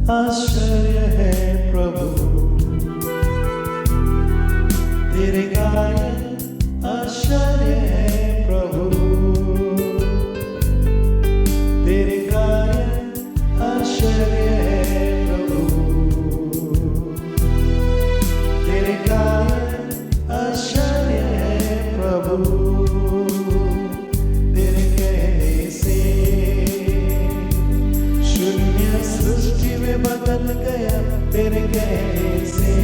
आश्चर्य है प्रभु तेरे गायन, आश्चर्य है प्रभु तेरे गायन, आश्चर्य है प्रभु तेरे गायन, आश्चर्य है प्रभु तेरे कहने से शून्य सृष्टि में बदल गया, तेरे कहने से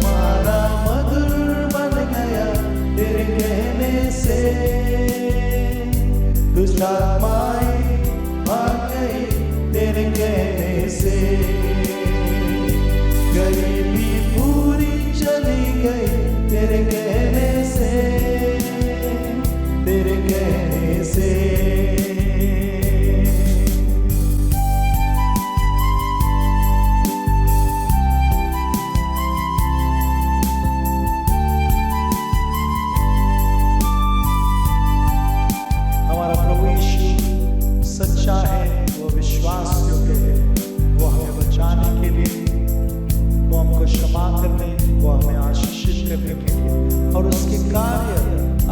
मारा मधुर बन गया, तेरे कहने से दुष्ट आत्माएं भाग गई, तेरे कहने से गरीबी पूरी चली गई, तेरे कहने से, तेरे कहने से। और उसके कार्य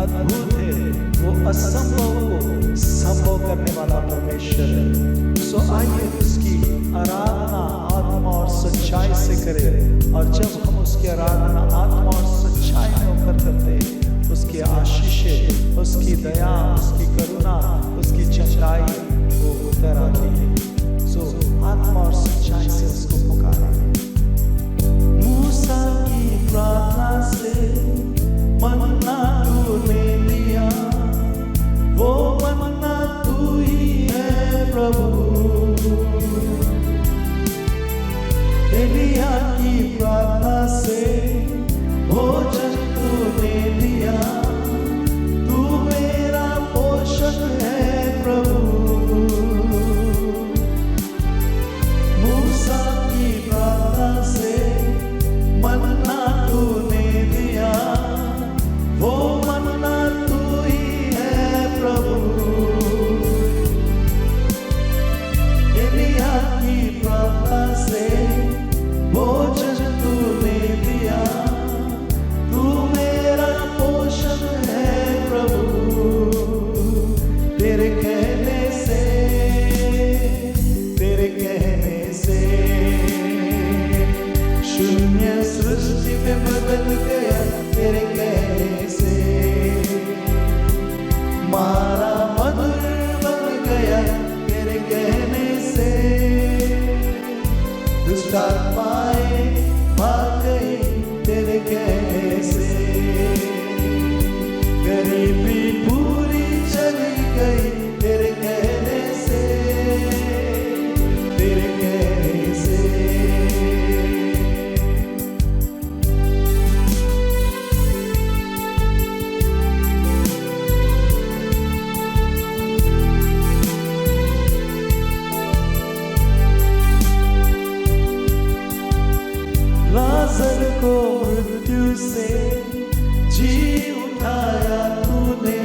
अद्भुत है, वो असंभव को संभव करने वाला परमेश्वर है। सो आइए उसकी आराधना आत्मा और सच्चाई से करें, और जब हम उसकी आराधना आत्मा और सच्चाई में होकर करते हैं, उसकी आशीषें, उसकी दया, उसकी करुणा, उसकी चंगाई वो उतर आती है। सो आत्मा और सच्चाई से उसको पुकारें। मूसा की प्रार्थना से मन्ना तूने दिया, वो मन्ना तू ही है प्रभु। एलिया की प्रार्थना से भोजन तूने दिया, तू मेरा पोषक है प्रभु। मूसा की प्रार्थना से मन्ना तूने दिया, वो मन्ना तू ही है प्रभु। एलिया की प्रार्थना से भोजन तूने दिया, तू मेरा पोषण है प्रभु। तेरे कहने से, तेरे कहने से शून्य सृष्टि में बदल गया, तेरे कहने से मारा मधुर बन गया, तेरे कहने से दुष्ट आत्माएं भाग गई, तेरे कहने से गरीबी पूरी चली गई, तेरे कहने से, तेरे कहने से। लाजर को मृत्यु से जी उठाया तूने,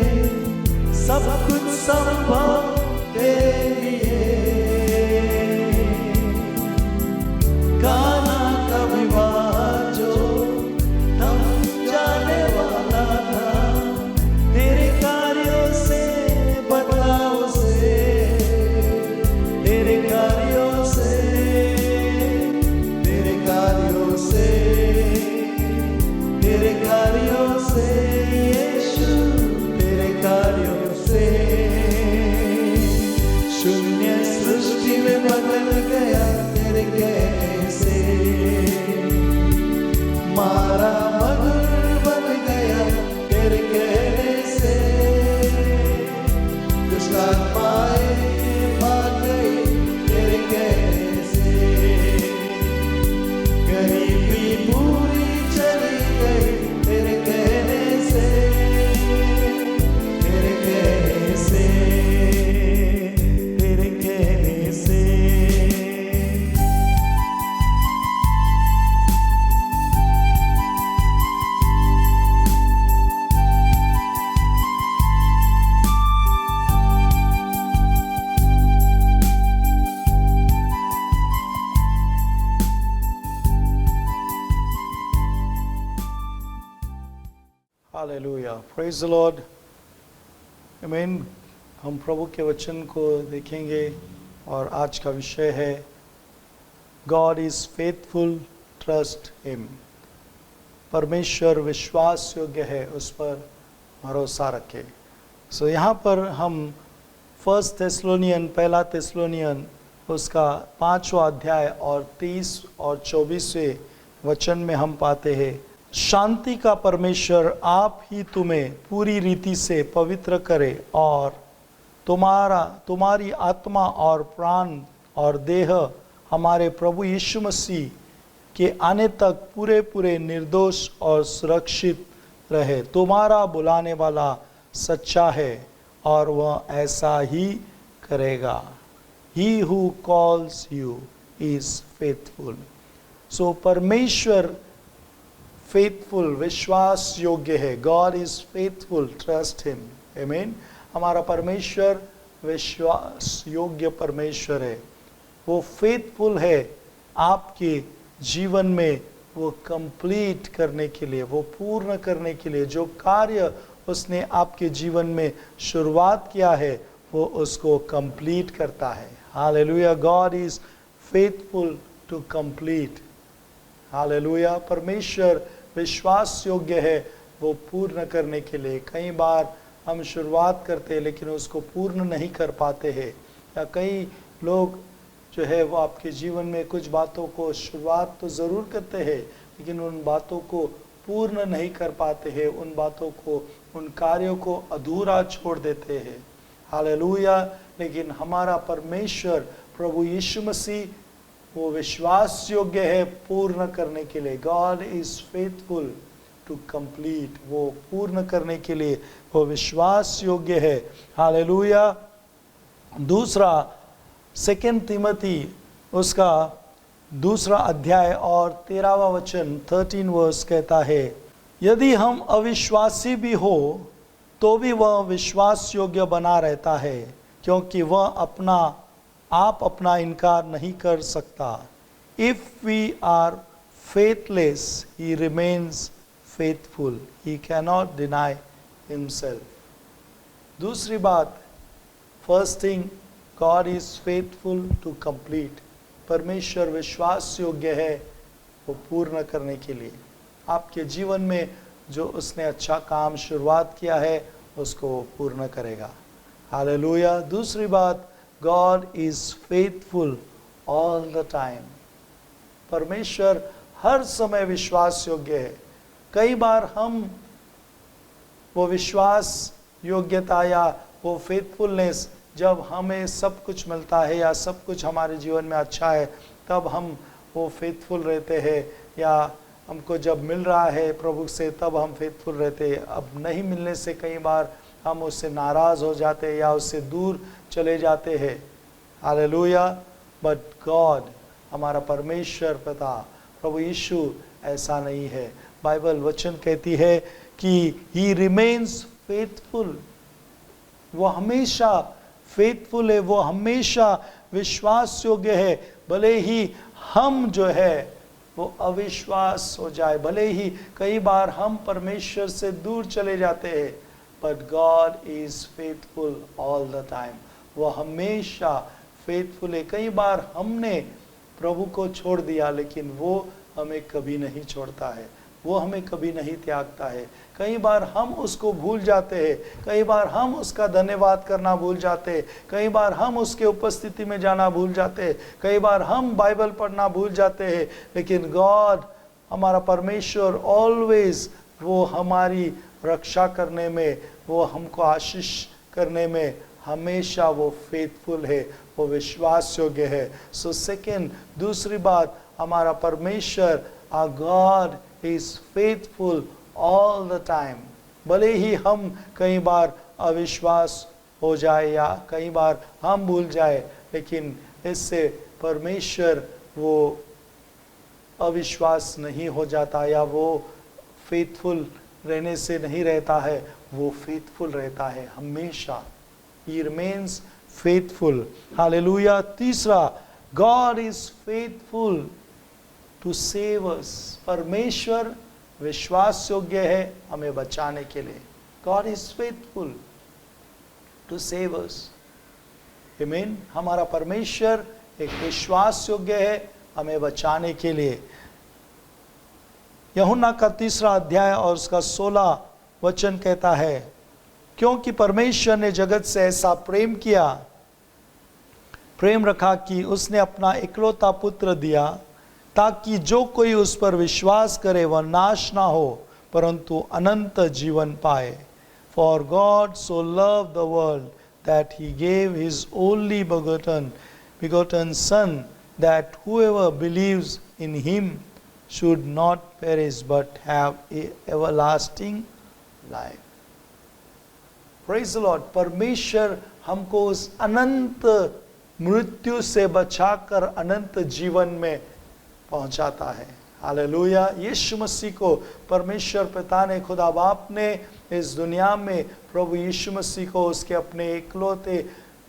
सब कुछ संभव तेरे लिए। काना का विवाह जो थम जाने वाला था, तेरे कार्यों से बदला उसे, तेरे कार्यों से, तेरे कार्यों से, तेरे कार्यों से यीशु, तेरे कार्यों से शून्य सृष्टि में बदल गया, तेरे कहने से मारा मधुर बन गया, तेरे कहने से दुष्ट आत्माएं भाग गई, तेरे कहने से गरीबी पूरी चली गई, तेरे कहने से, तेरे कहने से, तेरे कहने से। हालेलुया, प्रेज द लॉर्ड, आमीन। हम प्रभु के वचन को देखेंगे और आज का विषय है God is faithful, trust him. परमेश्वर विश्वास योग्य है, उस पर भरोसा रखे। सो यहाँ पर हम पहला थिस्सलुनीयन उसका 5वां अध्याय और 30 और 24वें वचन में हम पाते हैं, शांति का परमेश्वर आप ही तुम्हें पूरी रीति से पवित्र करे और तुम्हारी आत्मा और प्राण और देह हमारे प्रभु यीशु मसीह के आने तक पूरे पूरे निर्दोष और सुरक्षित रहे। तुम्हारा बुलाने वाला सच्चा है और वह ऐसा ही करेगा। He who calls you is faithful। So परमेश्वर फेथफुल, विश्वास योग्य है। God is faithful, trust him, आमीन। हमारा परमेश्वर विश्वास योग्य परमेश्वर है। वो फेथफुल है आपके जीवन में, वो कंप्लीट करने के लिए, वो पूर्ण करने के लिए जो कार्य उसने आपके जीवन में शुरुआत किया है वो उसको कंप्लीट करता है। Hallelujah, God is faithful to complete. Hallelujah, परमेश्वर विश्वास योग्य है वो पूर्ण करने के लिए। कई बार हम शुरुआत करते हैं लेकिन उसको पूर्ण नहीं कर पाते हैं, या कई लोग जो है वो आपके जीवन में कुछ बातों को शुरुआत तो ज़रूर करते हैं लेकिन उन बातों को पूर्ण नहीं कर पाते हैं, उन बातों को, उन कार्यों को अधूरा छोड़ देते हैं। हालेलुया, लेकिन हमारा परमेश्वर प्रभु यीशु मसीह वो विश्वास योग्य है पूर्ण करने के लिए। God is faithful to complete, वो पूर्ण करने के लिए वो विश्वास योग्य है। हालेलुया। दूसरा 2 तिमोथी उसका 2 अध्याय और 13वां वचन 13 वर्स कहता है, यदि हम अविश्वासी भी हो तो भी वह विश्वास योग्य बना रहता है क्योंकि वह अपना इनकार नहीं कर सकता। If we are faithless he remains faithful, he cannot deny himself. दूसरी बात, first thing, God is faithful to complete. परमेश्वर विश्वास योग्य है वो पूर्ण करने के लिए। आपके जीवन में जो उसने अच्छा काम शुरुआत किया है उसको पूर्ण करेगा। हालेलुया। दूसरी बात, God is faithful all the time. परमेश्वर हर समय विश्वास योग्य है। कई बार हम वो विश्वास योग्यता या वो फेथफुलनेस, जब हमें सब कुछ मिलता है या सब कुछ हमारे जीवन में अच्छा है तब हम वो फेथफुल रहते हैं, या हमको जब मिल रहा है प्रभु से तब हम फेथफुल रहते हैं। अब नहीं मिलने से कई बार हम उससे नाराज़ हो जाते हैं या उससे दूर चले जाते हैं। हालेलुया। बट गॉड, हमारा परमेश्वर पिता प्रभु यीशु ऐसा नहीं है। बाइबल वचन कहती है कि ही रिमेन्स फेथफुल, वो हमेशा फेथफुल है, वो हमेशा विश्वास योग्य है। भले ही हम जो है वो अविश्वास हो जाए, भले ही कई बार हम परमेश्वर से दूर चले जाते हैं, but God is faithful all the time. वो हमेशा फेथफुल है। कई बार हमने प्रभु को छोड़ दिया लेकिन वो हमें कभी नहीं छोड़ता है, वो हमें कभी नहीं त्यागता है। कई बार हम उसको भूल जाते हैं, कई बार हम उसका धन्यवाद करना भूल जाते हैं, कई बार हम उसके उपस्थिति में जाना भूल जाते हैं, कई बार हम बाइबल पढ़ना भूल जाते हैं, लेकिन गॉड, हमारा परमेश्वर, ऑलवेज वो हमारी रक्षा करने में, वो हमको आशीष करने में हमेशा वो फेथफुल है, वो विश्वास योग्य है। सो सेकेंड, दूसरी बात, हमारा परमेश्वर, our God is faithful all the time. भले ही हम कई बार अविश्वास हो जाए या कई बार हम भूल जाए, लेकिन इससे परमेश्वर वो अविश्वास नहीं हो जाता या वो फेथफुल रहने से नहीं रहता है, वो फेथफुल रहता है हमेशा। He remains faithful। हालेलुया। तीसरा, God is faithful to save us। परमेश्वर विश्वास योग्य है हमें बचाने के लिए। God is faithful to save us. Amen. हमारा परमेश्वर एक विश्वास योग्य है हमें बचाने के लिए। यूहन्ना का 3 अध्याय और उसका 16 वचन कहता है, क्योंकि परमेश्वर ने जगत से ऐसा प्रेम रखा कि उसने अपना इकलौता पुत्र दिया, ताकि जो कोई उस पर विश्वास करे वह नाश ना हो परंतु अनंत जीवन पाए। For God so loved the world that he gave his only begotten son, that whoever believes in him should not perish but have a everlasting life. Praise the Lord. परमेश्वर हमको उस अनंत मृत्यु से बचाकर अनंत जीवन में पहुंचाता है। हालेलुया। यीशु मसीह को परमेश्वर पिता ने, खुदा बाप ने इस दुनिया में प्रभु यीशु मसीह को, उसके अपने इकलौते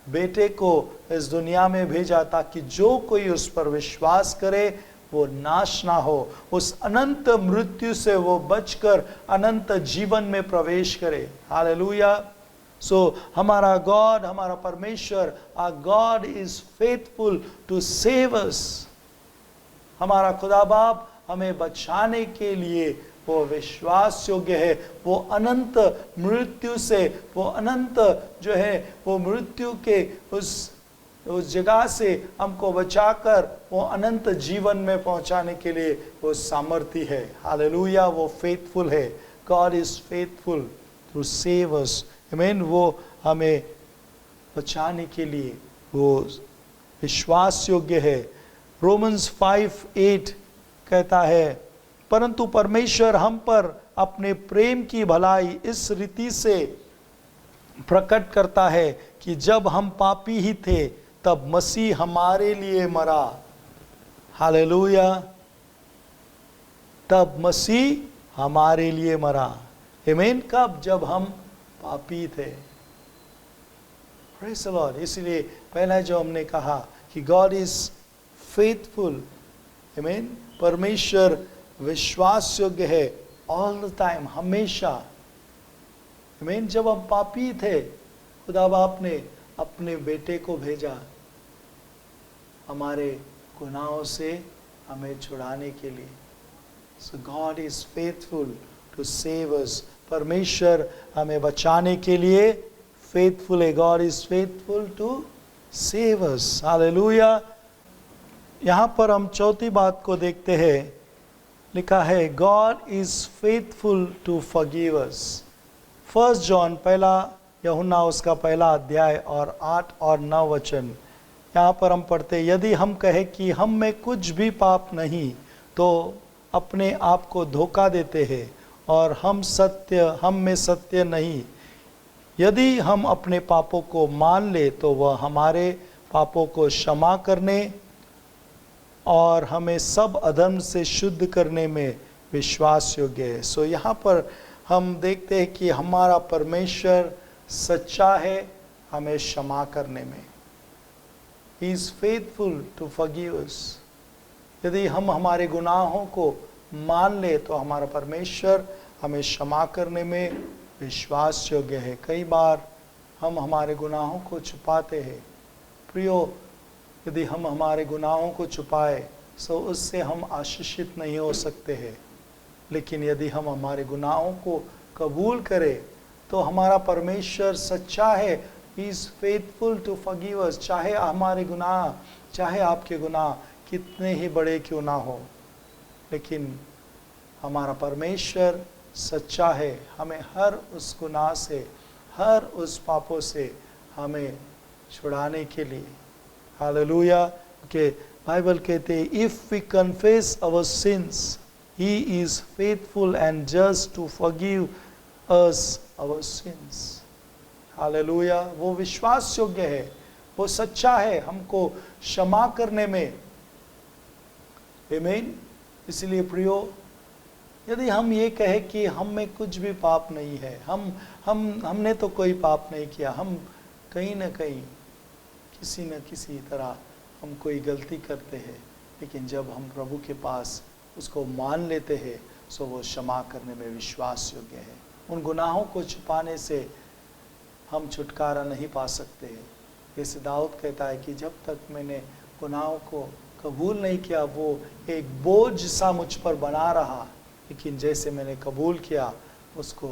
बेटे को इस दुनिया में भेजा, ताकि जो कोई उस पर विश्वास करे वो नाश ना हो, उस अनंत मृत्यु से वो बचकर अनंत जीवन में प्रवेश करे। हालेलुया। सो हमारा गॉड, हमारा परमेश्वर, our God is faithful to save us. हमारा खुदा बाप हमें बचाने के लिए वो विश्वास योग्य है। वो अनंत मृत्यु से, वो अनंत जो है वो मृत्यु के उस जगह से हमको बचाकर वो अनंत जीवन में पहुंचाने के लिए वो सामर्थी है। हालेलुया। वो फेथफुल है। God is faithful to save us. Amen. वो हमें बचाने के लिए वो विश्वास योग्य है। रोमन्स 5:8 कहता है, परंतु परमेश्वर हम पर अपने प्रेम की भलाई इस रीति से प्रकट करता है कि जब हम पापी ही थे तब मसीह हमारे लिए मरा। हालेलुया। तब मसीह हमारे लिए मरा। आमीन। कब? जब हम पापी थे। Praise the Lord. इसलिए पहला जो हमने कहा कि गॉड इज फेथफुल। आमीन। परमेश्वर विश्वास योग्य है ऑल द टाइम, हमेशा। आमीन। जब हम पापी थे, खुदा बाप ने अपने बेटे को भेजा हमारे गुनाहों से हमें छुड़ाने के लिए। So God is faithful to save us. परमेश्वर हमें बचाने के लिए फेथफुल है। God is faithful to save us. Hallelujah. यहाँ पर हम चौथी बात को देखते हैं। लिखा है God is faithful to forgive us. 1 John पहला यूहन्ना उसका 1 अध्याय और 8 और 9 वचन। यहाँ पर हम पढ़ते, यदि हम कहें कि हम में कुछ भी पाप नहीं तो अपने आप को धोखा देते हैं और हम में सत्य नहीं। यदि हम अपने पापों को मान ले तो वह हमारे पापों को क्षमा करने और हमें सब अधर्म से शुद्ध करने में विश्वास योग्य है। सो यहाँ पर हम देखते हैं कि हमारा परमेश्वर सच्चा है हमें क्षमा करने में। He is faithful to forgive us. यदि हम हमारे गुनाहों को मान ले तो हमारा परमेश्वर हमें क्षमा करने में विश्वास योग्य है। कई बार हम हमारे गुनाहों को छुपाते हैं। प्रियो, यदि हम हमारे गुनाहों को छुपाए तो उससे हम आशीषित नहीं हो सकते हैं। लेकिन यदि हम हमारे गुनाहों को कबूल करें तो हमारा परमेश्वर सच्चा है। He is faithful to forgive us. चाहे हमारे गुनाह, चाहे आपके गुनाह कितने ही बड़े क्यों ना हो, लेकिन हमारा परमेश्वर सच्चा है। हमें हर उस गुनाह से, हर उस पापों से हमें छुड़ाने के लिए। हालेलुया। के बाइबल कहते, if we confess our sins he is faithful and just to forgive us our sins. Hallelujah. वो विश्वास योग्य है, वो सच्चा है हमको क्षमा करने में। आमीन। इसलिए प्रियो, यदि हम ये कहें कि हम में कुछ भी पाप नहीं है, हमने तो कोई पाप नहीं किया, हम कहीं ना कहीं किसी न किसी तरह हम कोई गलती करते हैं, लेकिन जब हम प्रभु के पास उसको मान लेते हैं सो वो क्षमा करने में विश्वास योग्य है। उन गुनाहों को छुपाने से हम छुटकारा नहीं पा सकते हैं। जैसे दाऊद कहता है कि जब तक मैंने गुनाहों को कबूल नहीं किया वो एक बोझ सा मुझ पर बना रहा, लेकिन जैसे मैंने कबूल किया उसको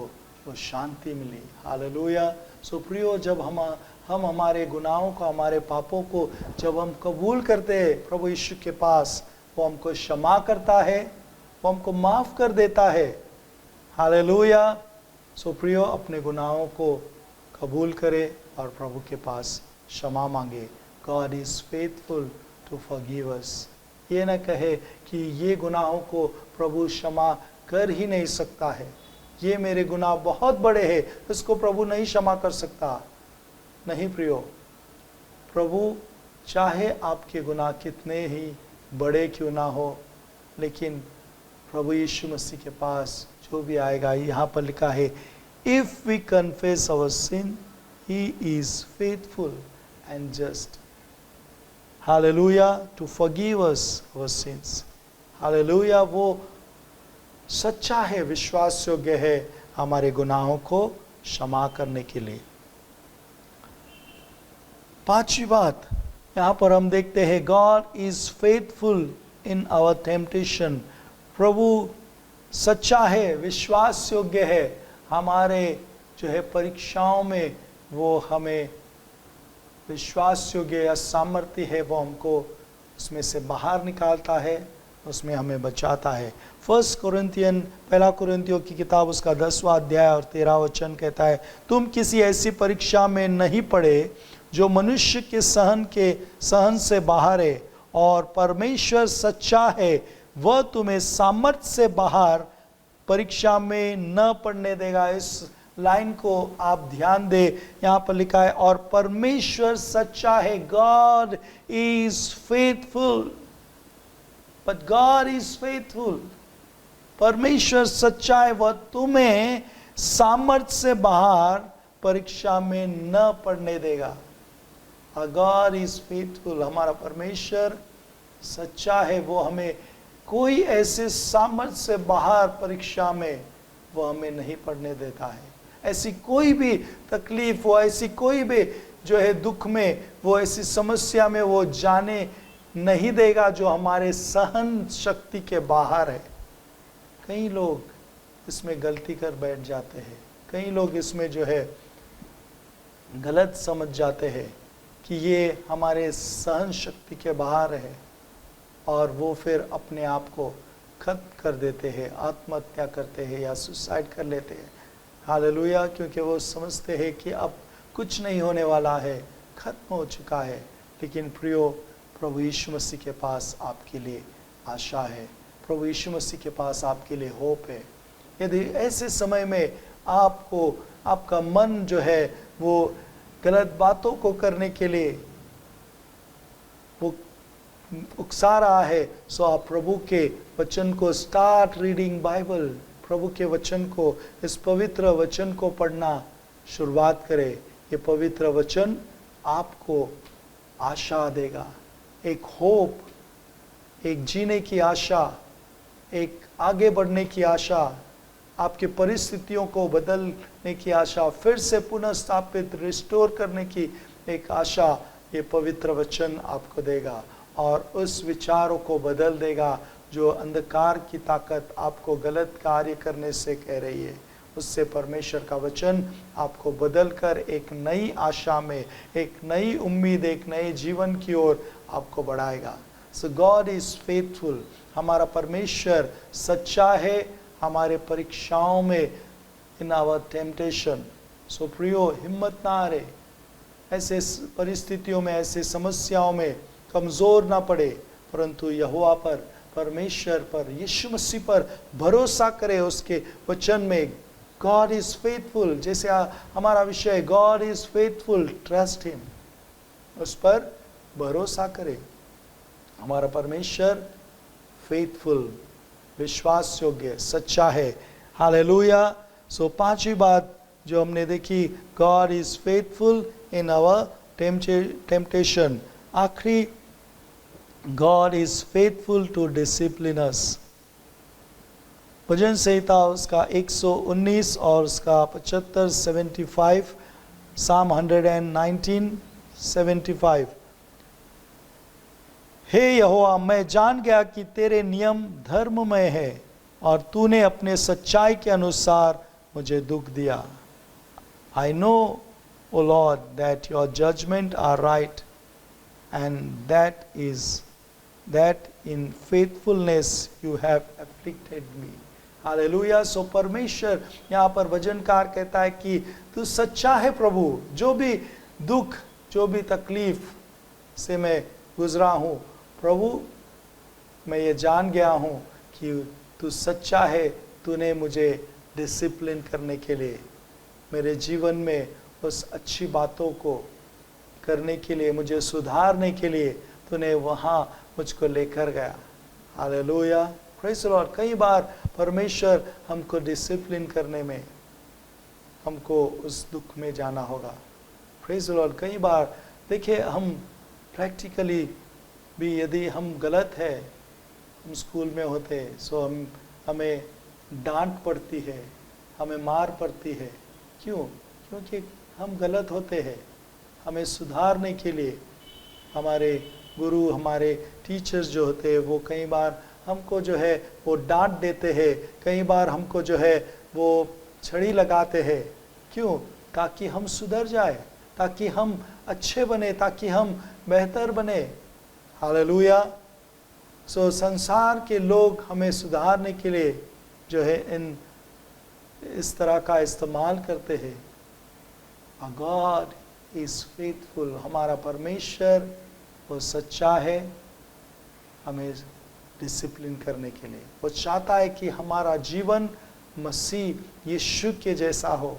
वो शांति मिली। हालेलुया। सो प्रियो, जब हम हमारे गुनाहों को, हमारे पापों को जब हम कबूल करते हैं प्रभु यीशु के पास, वो हमको क्षमा करता है, वो हमको माफ़ कर देता है। हालेलुया। सो प्रियो, अपने गुनाहों को कबूल करे और प्रभु के पास क्षमा मांगे। God is faithful to forgive us. ये न कहे कि ये गुनाहों को प्रभु क्षमा कर ही नहीं सकता है, ये मेरे गुनाह बहुत बड़े हैं, इसको प्रभु नहीं क्षमा कर सकता। नहीं प्रियो, प्रभु चाहे आपके गुनाह कितने ही बड़े क्यों ना हो, लेकिन प्रभु यीशु मसीह के पास जो भी आएगा, यहाँ पर लिखा है if we confess our sin he is faithful and just, hallelujah, to forgive us our sins. Hallelujah. वो सच्चा है, विश्वास योग्य है हमारे गुनाहों को क्षमा करने के लिए। पांचवी बात यहाँ पर हम देखते हैं, God is faithful in our temptation. प्रभु सच्चा है, विश्वास योग्य है हमारे जो है परीक्षाओं में, वो हमें विश्वास योग्य या सामर्थ्य है, वो हमको उसमें से बाहर निकालता है, उसमें हमें बचाता है। पहला कुरिन्थियों की किताब उसका 10वां अध्याय और 13वां वचन कहता है, तुम किसी ऐसी परीक्षा में नहीं पड़े जो मनुष्य के सहन से बाहर है, और परमेश्वर सच्चा है, वह तुम्हें सामर्थ्य से बाहर परीक्षा में न पड़ने देगा। इस लाइन को आप ध्यान दे, यहाँ पर लिखा है और परमेश्वर सच्चा है। God is faithful, but God is faithful. परमेश्वर सच्चा है, वह तुम्हें सामर्थ्य से बाहर परीक्षा में न पड़ने देगा। गॉड इज फेथफुल, हमारा परमेश्वर सच्चा है, वो हमें कोई ऐसे सामर्थ्य से बाहर परीक्षा में वो हमें नहीं पड़ने देता है। ऐसी कोई भी तकलीफ हो, ऐसी कोई भी जो है दुख में, वो ऐसी समस्या में वो जाने नहीं देगा जो हमारे सहन शक्ति के बाहर है। कई लोग इसमें गलती कर बैठ जाते हैं, कई लोग इसमें जो है गलत समझ जाते हैं कि ये हमारे सहन शक्ति के बाहर है, और वो फिर अपने आप को खत्म कर देते हैं, आत्महत्या करते हैं या सुसाइड कर लेते हैं। हालेलुया। क्योंकि वो समझते हैं कि अब कुछ नहीं होने वाला है, खत्म हो चुका है। लेकिन प्रियो, प्रभु यीशु मसीह के पास आपके लिए आशा है, प्रभु यीशु मसीह के पास आपके लिए होप है। यदि ऐसे समय में आपको आपका मन जो है वो गलत बातों को करने के लिए वो उकसा रहा है, सो आप प्रभु के वचन को स्टार्ट रीडिंग बाइबल, प्रभु के वचन को, इस पवित्र वचन को पढ़ना शुरुआत करें। ये पवित्र वचन आपको आशा देगा, एक होप, एक जीने की आशा, एक आगे बढ़ने की आशा, आपके परिस्थितियों को बदलने की आशा, फिर से पुनः स्थापित रिस्टोर करने की एक आशा ये पवित्र वचन आपको देगा, और उस विचारों को बदल देगा जो अंधकार की ताकत आपको गलत कार्य करने से कह रही है। उससे परमेश्वर का वचन आपको बदलकर एक नई आशा में, एक नई उम्मीद, एक नए जीवन की ओर आपको बढ़ाएगा। सो गॉड इज फेथफुल, हमारा परमेश्वर सच्चा है हमारे परीक्षाओं में, इन आवर टेम्पटेशन। सो प्रियो, हिम्मत ना हारे, ऐसे परिस्थितियों में, ऐसे समस्याओं में कमज़ोर ना पड़े, परंतु यहोवा पर, परमेश्वर पर, यीशु मसीह पर भरोसा करे। उसके वचन में गॉड इज फेथफुल, जैसे हमारा विषय God is faithful, trust him, उस पर भरोसा करे। हमारा परमेश्वर फेथफुल, विश्वास योग्य, सच्चा है। हालेलुया। सो पांचवी बात जो हमने देखी, God is faithful in our temptation. आखिरी, God is faithful to discipline us. भजन संहिता उसका 119 और उसका 75, 75, Psalm 119, 75। हे यहोवा, मैं जान गया कि तेरे नियम धर्ममय है और तूने अपने सच्चाई के अनुसार मुझे दुख दिया। I know, O Lord, that your judgment are right and that in faithfulness you have afflicted me। Hallelujah. So परमेश्वर यहाँ पर वचनकार कहता है कि तू सच्चा है प्रभु। जो भी दुख, जो भी तकलीफ से मैं गुजरा हूँ प्रभु, मैं ये जान गया हूँ कि तू सच्चा है। तूने मुझे डिसिप्लिन करने के लिए, मेरे जीवन में उस अच्छी बातों को करने के लिए, मुझे सुधारने के लिए तूने वहाँ मुझको लेकर गया। Hallelujah, praise the Lord. कई बार परमेश्वर हमको डिसिप्लिन करने में, हमको उस दुख में जाना होगा। Praise the Lord. कई बार देखिए, हम प्रैक्टिकली भी यदि हम गलत है, हम स्कूल में होते सो हमें डांट पड़ती है, हमें मार पड़ती है। क्यों? क्योंकि हम गलत होते हैं। हमें सुधारने के लिए हमारे गुरु, हमारे टीचर्स जो होते हैं वो कई बार हमको जो है वो डांट देते हैं, कई बार हमको जो है वो छड़ी लगाते हैं। क्यों? ताकि हम सुधर जाए, ताकि हम अच्छे बने, ताकि हम बेहतर बने। हालेलुया। सो संसार के लोग हमें सुधारने के लिए जो है इस तरह का इस्तेमाल करते हैं। God is faithful. हमारा परमेश्वर वो सच्चा है हमें डिसिप्लिन करने के लिए। वो चाहता है कि हमारा जीवन मसीह यीशु के जैसा हो।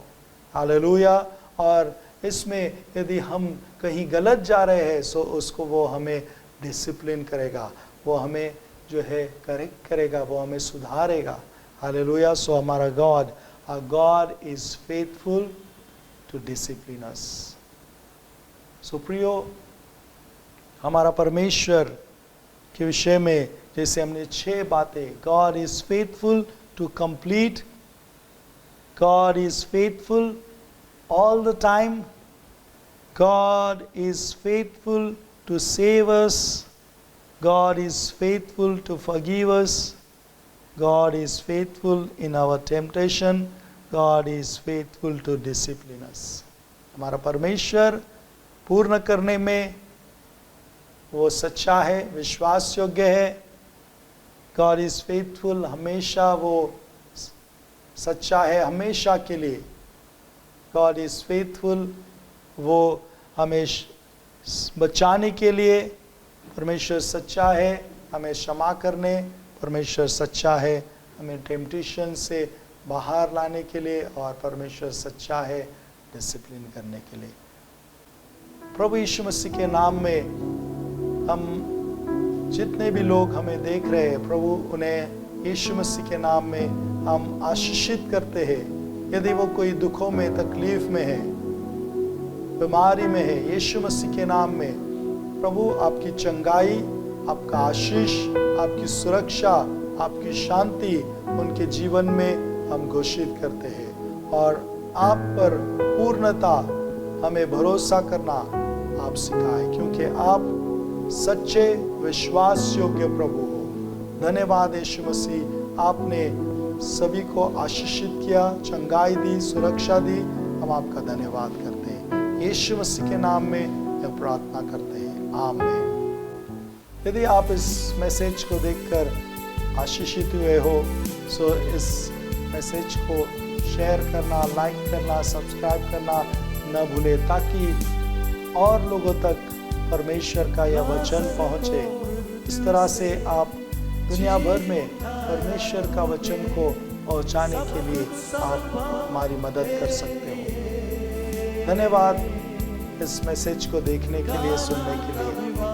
हालेलुया। और इसमें यदि हम कहीं गलत जा रहे हैं सो उसको वो हमें डिसिप्लिन करेगा, वो हमें जो है करेक्ट करेगा, वो हमें सुधारेगा। हालेलुया। सो हमारा God is faithful to discipline us. So प्रियो, हमारा परमेश्वर के विषय में जैसे हमने 6 बातें, God is faithful to complete, God is faithful all the time, God is faithful to save us, God is faithful to forgive us, God is faithful in our temptation, God is faithful to discipline us। हमारा परमेश्वर पूर्ण करने में वो सच्चा है, विश्वास योग्य है। God is faithful, हमेशा वो सच्चा है, हमेशा के लिए। God is faithful, वो हमें बचाने के लिए। परमेश्वर सच्चा है हमें क्षमा करने, परमेश्वर सच्चा है हमें टेम्पटेशन से बाहर लाने के लिए, और परमेश्वर सच्चा है डिसिप्लिन करने के लिए। प्रभु यीशु मसीह के नाम में हम जितने भी लोग हमें देख रहे हैं प्रभु, उन्हें यीशु मसीह के नाम में हम आशीषित करते हैं। यदि वो कोई दुखों में, तकलीफ में है, बीमारी में है, यीशु मसीह के नाम में प्रभु आपकी चंगाई, आपका आशीष, आपकी सुरक्षा, आपकी शांति उनके जीवन में हम घोषित करते हैं। और आप पर पूर्णता हमें भरोसा करना आप सिखाएं, क्योंकि आप सच्चे विश्वास योग्य प्रभु हो। धन्यवाद यीशु मसीह, आपने सभी को आशीषित किया, चंगाई दी, सुरक्षा दी। हम आपका धन्यवाद करते हैं। यीशु मसीह के नाम में यह प्रार्थना करते हैं, आमीन। यदि आप इस मैसेज को देखकर आशीषित हुए हो सो इस मैसेज को शेयर करना, लाइक करना, सब्सक्राइब करना न भूले, ताकि और लोगों तक परमेश्वर का यह वचन पहुँचे। इस तरह से आप दुनिया भर में परमेश्वर का वचन को पहुंचाने के लिए आप हमारी मदद कर सकते हो। धन्यवाद इस मैसेज को देखने के लिए, सुनने के लिए।